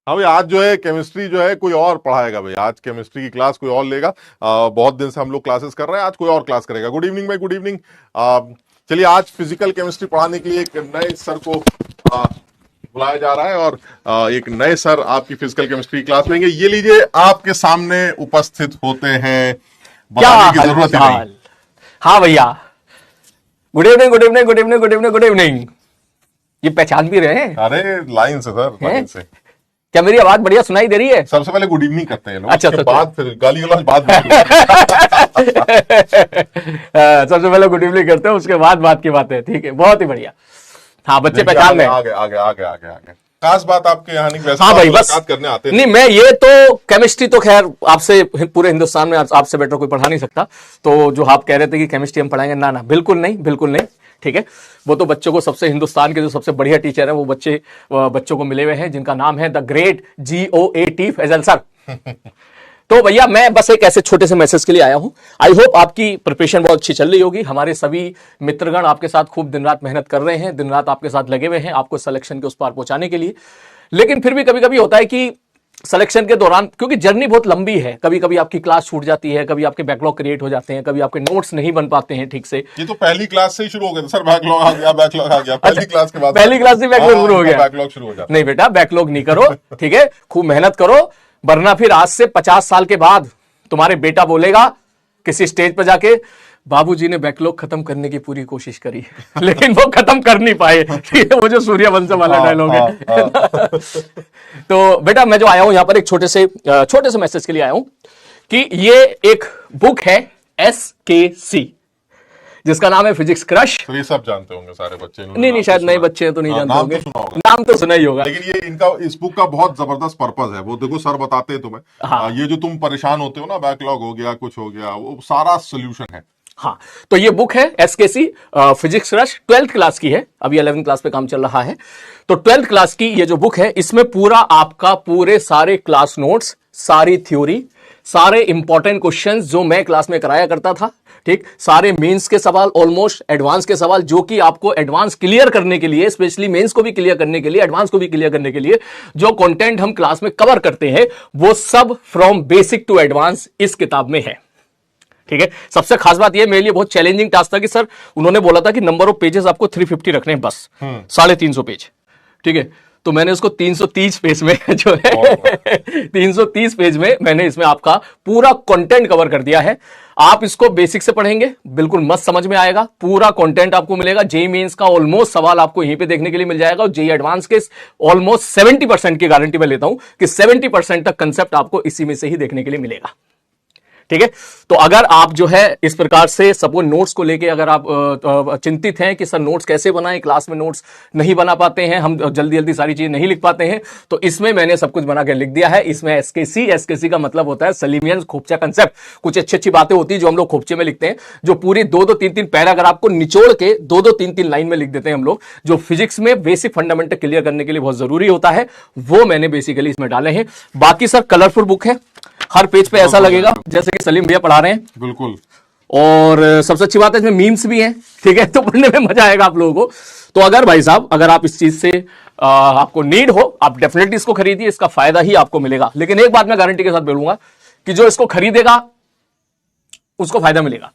हाँ भाई, आज जो है केमिस्ट्री जो है कोई और पढ़ाएगा भाई। आज केमिस्ट्री की क्लास कोई और लेगा। बहुत दिन से हम लोग क्लासेस कर रहे हैं, आज कोई और क्लास करेगा। गुड इवनिंग भाई, गुड इवनिंग। चलिए, आज फिजिकल केमिस्ट्री पढ़ाने के लिए एक नए सर को बुलाया जा रहा है और एक नए सर आपकी फिजिकल केमिस्ट्री क्लास लेंगे। ये लीजिए, आपके सामने उपस्थित होते हैं, क्या बताने की जरूरत ही नहीं। हाल? हाँ भैया, good evening good evening good evening good evening good evening. ये पहचान भी रहे हैं? अरे लाइन से सर, लाइन से। क्या मेरी आवाज बढ़िया सुनाई दे रही है? सबसे पहले गुड इवनिंग करते हैं लोग, अच्छा, उसके बाद फिर गाली गलौज बाद में। सबसे पहले गुड इवनिंग करते हैं, उसके बाद बात की बात है। ठीक है, बहुत ही बढ़िया। हाँ, बच्चे पहचान रहे हैं। आगे आगे आगे आगे आगे खास बात आपके यहाँ नहीं, वैसे हाँ भाई, बस मुलाकात करने आते नहीं, मैं ये तो केमिस्ट्री तो खैर आपसे पूरे हिंदुस्तान में आपसे बेटर कोई पढ़ा नहीं सकता। तो जो आप कह रहे थे कि केमिस्ट्री हम पढ़ाएंगे, ना ना, बिल्कुल नहीं, बिल्कुल नहीं। ठीक है, वो तो बच्चों को सबसे, हिंदुस्तान के जो सबसे बढ़िया टीचर है वो बच्चों को मिले हुए हैं, जिनका नाम है the great GOAT Faisal sir. तो भैया, मैं बस एक ऐसे छोटे से मैसेज के लिए आया हूं। आई होप आपकी प्रिपरेशन बहुत अच्छी चल रही होगी। हमारे सभी मित्रगण आपके साथ खूब दिन रात मेहनत कर रहे हैं, दिन रात आपके साथ लगे हुए हैं आपको सिलेक्शन के उस पार पहुंचाने के लिए। लेकिन फिर भी कभी कभी होता है कि सिलेक्शन के दौरान, क्योंकि जर्नी बहुत लंबी है, कभी कभी आपकी क्लास छूट जाती है, कभी आपके बैकलॉग क्रिएट हो जाते हैं, कभी आपके नोट्स नहीं बन पाते हैं ठीक से। ये तो पहली क्लास से ही शुरू हो गया था सर, बैकलॉग आ गया, बैकलॉग आ गया। पहली क्लास के बाद, पहली क्लास से बैकलॉग शुरू हो गया। बैकलॉग शुरू हो जाता। नहीं बेटा, बैकलॉग नहीं करो, ठीक है, खूब मेहनत करो, वरना फिर आज से 50 साल के बाद तुम्हारे बेटा बोलेगा किसी स्टेज पर जाके, बाबूजी ने बैकलॉग खत्म करने की पूरी कोशिश करी लेकिन वो खत्म कर नहीं पाए। ठीक है, वो जो सूर्यवंशम वाला डायलॉग है। तो बेटा, मैं जो आया हूं यहां पर एक छोटे से मैसेज के लिए आया हूं कि ये एक बुक है SKC, जिसका नाम है फिजिक्स क्रश। तो ये सब जानते होंगे सारे बच्चे? नहीं, शायद नए बच्चे तो नहीं जानते होंगे। नाम तो सुना ही होगा। लेकिन ये इनका, इस बुक का बहुत जबरदस्त पर्पस है। वो देखो सर बताते हैं तुम्हें। हाँ। ये जो तुम परेशान होते हो ना, बैकलॉग हो गया, कुछ हो गया, वो सारा सोल्यूशन है। हाँ, तो ये बुक है SKC physics crush, 12th class की है। अभी 11th क्लास पे काम चल रहा है। तो 12th क्लास की ये जो बुक है, इसमें पूरा आपका पूरे सारे क्लास नोट्स, सारी थ्योरी, सारे इंपॉर्टेंट क्वेश्चंस जो मैं क्लास में कराया करता था, ठीक, सारे मेंस के सवाल, ऑलमोस्ट एडवांस के सवाल, जो कि आपको एडवांस क्लियर करने के लिए, स्पेशली मेंस को भी क्लियर करने के लिए, एडवांस को भी क्लियर करने के लिए जो कंटेंट हम क्लास में कवर करते हैं, वो सब फ्रॉम बेसिक टू एडवांस इस किताब में है। ठीक है, सबसे खास बात यह, मेरे लिए बहुत चैलेंजिंग टास्क था कि सर, उन्होंने बोला था कि नंबर ऑफ पेजेस आपको 350 रखने हैं बस, 350 पेज। ठीक है, तो मैंने उसको 330 पेज में जो है 330 पेज में मैंने इसमें आपका पूरा कंटेंट कवर कर दिया है। आप इसको बेसिक से पढ़ेंगे, बिल्कुल मस्त समझ में आएगा, पूरा कंटेंट आपको मिलेगा। जेईई मेंस का ऑलमोस्ट सवाल आपको यहीं पे देखने के लिए मिल जाएगा, और जेईई एडवांस के ऑलमोस्ट 70% की गारंटी मैं लेता हूं कि 70% तक कंसेप्ट आपको इसी में से ही देखने के लिए मिलेगा। ठीक है, तो अगर आप जो है इस प्रकार से सपोज नोट्स को लेके अगर आप चिंतित हैं कि सर नोट्स कैसे बनाएं, क्लास में नोट्स नहीं बना पाते हैं, हम जल्दी जल्दी सारी चीजें नहीं लिख पाते हैं, तो इसमें मैंने सब कुछ बना के लिख दिया है। इसमें SKC का मतलब होता है सलीमियन खोपचा कंसेप्ट। कुछ अच्छी अच्छी बातें होती है जो हम लोग खोपचे में लिखते हैं, जो पूरी 2-2, 3-3 पैराग्राफ आपको निचोड़ के 2-2, 3-3 लाइन में लिख देते हैं हम लोग, जो फिजिक्स में बेसिक फंडामेंटल क्लियर करने के लिए बहुत जरूरी होता है, वो मैंने बेसिकली इसमें डाले हैं। बाकी सर कलरफुल बुक है, हर पेज पे ऐसा लगेगा जैसे कि सलीम भैया पढ़ा रहे हैं। बिल्कुल। और सबसे अच्छी बात है इसमें मीम्स भी हैं। ठीक है, तो पढ़ने में मजा आएगा आप लोगों को। तो अगर भाई साहब, अगर आप इस चीज से आपको नीड हो, आप डेफिनेटली इसको खरीदिए, इसका फायदा ही आपको मिलेगा। लेकिन एक बात मैं गारंटी के साथ बोलूंगा कि जो इसको खरीदेगा उसको फायदा मिलेगा,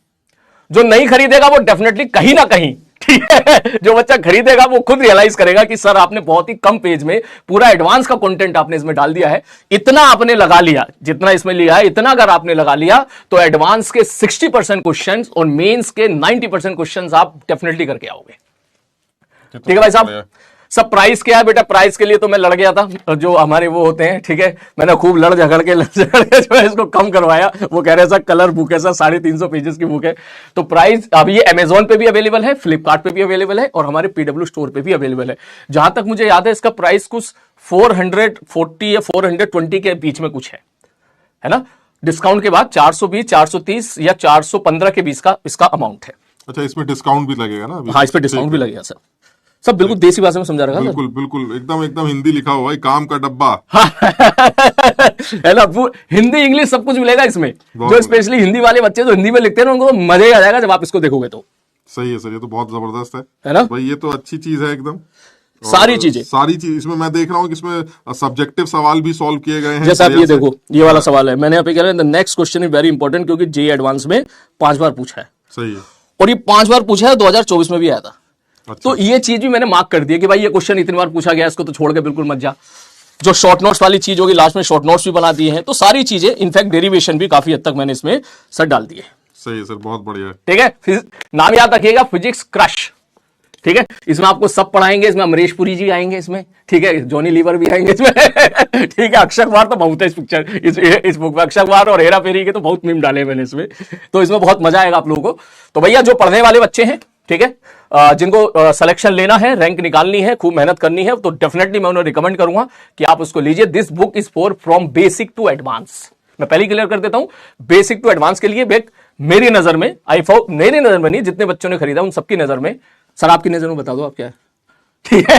जो नहीं खरीदेगा वो डेफिनेटली कहीं ना कहीं, ठीक है, जो बच्चा खरीदेगा वो खुद रियलाइज करेगा कि सर आपने बहुत ही कम पेज में पूरा एडवांस का कंटेंट आपने इसमें डाल दिया है। इतना आपने लगा लिया, जितना इसमें लिया है, इतना अगर आपने लगा लिया तो एडवांस के 60% क्वेश्चंस और मेंस के 90% क्वेश्चंस आप डेफिनेटली करके आओगे। ठीक है भाई साहब। सब प्राइस क्या है बेटा? प्राइस के लिए तो मैं लड़ गया था, जो हमारे वो होते हैं, ठीक है, मैंने खूब लड़ झगड़ के जो है इसको कम करवाया। वो कह रहे सर कलर बुक है सर, 350 पेजेस की बुक है। तो प्राइस अब ये अमेजोन पे भी अवेलेबल है, फ्लिपकार्ट पे भी अवेलेबल है, और हमारे PW स्टोर पे भी अवेलेबल है। जहां तक मुझे याद है इसका प्राइस कुछ 440 या 420 के बीच में कुछ है ना, डिस्काउंट के बाद 420, 430 या 415 के बीच का इसका अमाउंट है। अच्छा, इसमें डिस्काउंट भी लगेगा ना? हाँ, इस पे डिस्काउंट भी लगेगा सर। सब बिल्कुल देसी भाषा में समझा रखा है। बिल्कुल बिल्कुल, एकदम एकदम हिंदी लिखा हुआ है, काम का डब्बा। है ना, हिंदी इंग्लिश सब कुछ मिलेगा इसमें। जो स्पेशली हिंदी वाले बच्चे जो हिंदी में लिखते हैं उनको मजा ही आ जाएगा जब आप इसको देखोगे तो। सही है सर, ये तो बहुत जबरदस्त है ना भाई, ये तो अच्छी चीज है एकदम। सारी चीजें। सारी चीज इसमें मैं देख रहा हूँ कि इसमें सब्जेक्टिव सवाल भी सॉल्व किए गए हैं। जैसे आप ये देखो, ये वाला सवाल है, मैंने यहाँ पे कह रहा है the next question is very important, क्योंकि जे एडवांस में 5 बार पूछा है। सही है। और ये 5 बार पूछा है, 2024 में भी आया था। अच्छा। तो ये चीज भी मैंने मार्क कर दी है कि भाई ये क्वेश्चन इतनी बार पूछा गया, इसको तो छोड़ के बिल्कुल मत जा। जो शॉर्ट नोट्स वाली चीज होगी, लास्ट में शॉर्ट नोट्स भी बना दिए हैं। तो सारी चीजें, इनफैक्ट डेरिवेशन भी काफी हद तक मैंने इसमें सर डाल दिए। सही है सर, बहुत बढ़िया है। ठीक है, नाम याद रखिएगा, फिजिक्स क्रश। ठीक है, इसमें आपको सब पढ़ाएंगे। इसमें अमरीश पुरी जी आएंगे इसमें, ठीक है, जॉनी लीवर भी आएंगे इसमें। ठीक है, अक्षय कुमार तो बहुत है इस पिक्चर, इस बुक में अक्षय कुमार और हेरा फेरी के तो बहुत मीम डाले मैंने इसमें। तो इसमें बहुत मजा आएगा आप लोगों को। तो भैया जो पढ़ने वाले बच्चे हैं, ठीक है, जिनको सिलेक्शन लेना है, रैंक निकालनी है, खूब मेहनत करनी है, तो डेफिनेटली मैं उन्हें रिकमेंड करूंगा कि आप उसको लीजिए। This book is for from basic to advance. मैं पहले क्लियर कर देता हूं, बेसिक टू एडवांस के लिए मेरी नजर में, मेरी नजर में नहीं, जितने बच्चों ने खरीदा उन सबकी नजर में, सर आपकी नजर में बता दो आप क्या है। ठीक है,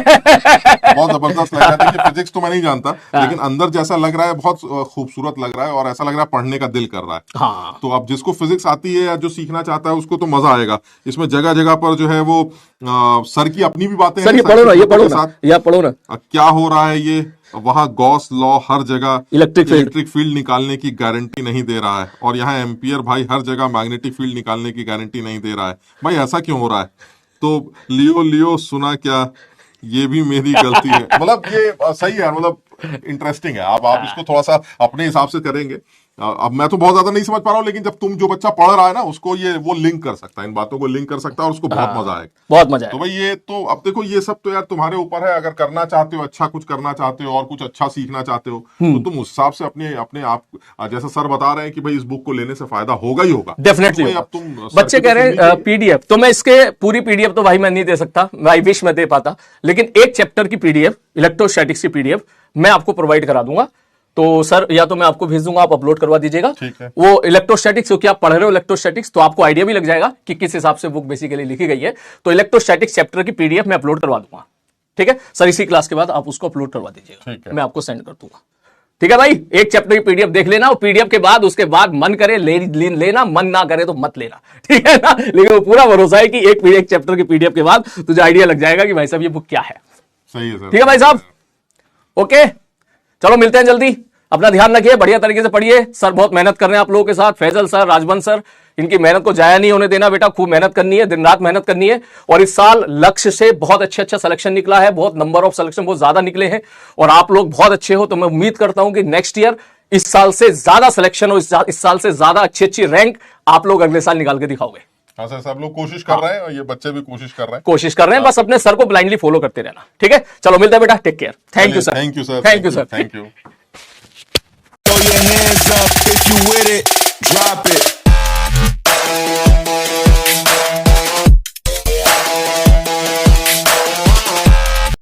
बहुत जबरदस्त लग रहा है। देखिए फिजिक्स तो मैं नहीं जानता, लेकिन अंदर जैसा लग रहा है बहुत खूबसूरत लग रहा है, और ऐसा लग रहा है पढ़ने का दिल कर रहा है। हाँ, तो अब जिसको फिजिक्स आती है या जो सीखना चाहता है उसको तो मजा आएगा। इसमें जगह जगह पर जो है वो सर की अपनी भी बातें हैं। सर ये पढ़ो ना, ये पढ़ो ना, ये पढ़ो ना, क्या हो रहा है ये, वहां गॉस लॉ हर जगह इलेक्ट्रिक फील्ड निकालने की गारंटी नहीं दे रहा है, और यहाँ एम्पियर भाई हर जगह मैग्नेटिक फील्ड निकालने की गारंटी नहीं दे रहा है। भाई ऐसा क्यों हो रहा है? तो लियो सुना क्या, ये भी मेरी गलती है। मतलब ये सही है, मतलब इंटरेस्टिंग है। आप इसको थोड़ा सा अपने हिसाब से करेंगे। अब मैं तो बहुत ज्यादा नहीं समझ पा रहा हूँ, लेकिन जब तुम जो बच्चा पढ़ रहा है ना, उसको ये वो लिंक कर सकता है, इन बातों को लिंक कर सकता है, और उसको बहुत मजा आएगा, बहुत मजा तो भाई ये तो अब देखो, ये सब तो यार तुम्हारे ऊपर है। अगर करना चाहते हो, अच्छा कुछ करना चाहते हो और कुछ अच्छा सीखना चाहते हो, तो तुम उस हिसाब से अपने आप, जैसा सर बता रहे हैं कि भाई इस बुक को लेने से फायदा होगा ही होगा, डेफिनेटली। अब तुम बच्चे कह रहे हैं पीडीएफ, तो मैं इसके पूरी पीडीएफ तो भाई मैं नहीं दे सकता, आई विश मैं दे पाता, लेकिन एक चैप्टर की पीडीएफ, इलेक्ट्रोस्टैटिक्स की पीडीएफ मैं आपको प्रोवाइड करा दूंगा। तो सर या तो मैं आपको भेज दूंगा, आप अपलोड करवा दीजिएगा। ठीक है। वो इलेक्ट्रोस्टैटिक्स, क्योंकि आप पढ़ रहे हो इलेक्ट्रोस्टैटिक्स, तो आपको आइडिया भी लग जाएगा कि किस हिसाब से बुक बेसिकली लिखी गई है। तो इलेक्ट्रोस्टैटिक्स चैप्टर की पीडीएफ मैं अपलोड करवा दूंगा। ठीक है सर, इसी क्लास के बाद आप उसको अपलोड करवा दीजिएगा, मैं आपको सेंड कर दूंगा। ठीक है भाई, एक चैप्टर की पीडीएफ देख लेना, और पीडीएफ के बाद उसके बाद मन करे लेना, मन ना करे तो मत लेना। ठीक है ना, लेकिन वो पूरा भरोसा है कि एक चैप्टर की पीडीएफ के बाद तुझे आइडिया लग जाएगा कि भाई साहब ये बुक क्या है। सही है सर। ठीक है भाई साहब, ओके, चलो मिलते हैं जल्दी। अपना ध्यान रखिए, बढ़िया तरीके से पढ़िए। सर बहुत मेहनत कर रहे हैं आप लोगों के साथ, फैजल सर, राजबंश सर, इनकी मेहनत को जाया नहीं होने देना बेटा। खूब मेहनत करनी है, दिन रात मेहनत करनी है। और इस साल लक्ष्य से बहुत अच्छा सिलेक्शन निकला है, बहुत नंबर ऑफ सिलेक्शन बहुत ज्यादा निकले हैं, और आप लोग बहुत अच्छे हो। तो मैं उम्मीद करता हूं कि नेक्स्ट ईयर इस साल से ज्यादा सिलेक्शन और इस साल से ज्यादा अच्छी रैंक आप लोग अगले साल निकाल के दिखाओगे। हाँ सर, सब लोग कोशिश कर रहे हैं, और ये बच्चे भी कोशिश कर रहे हैं। बस अपने सर को ब्लाइंडली फॉलो करते रहना। ठीक है, चलो मिलते हैं बेटा, take care. Thank you sir, thank you sir, thank you sir, thank you. Throw your hands up if you with it, drop it.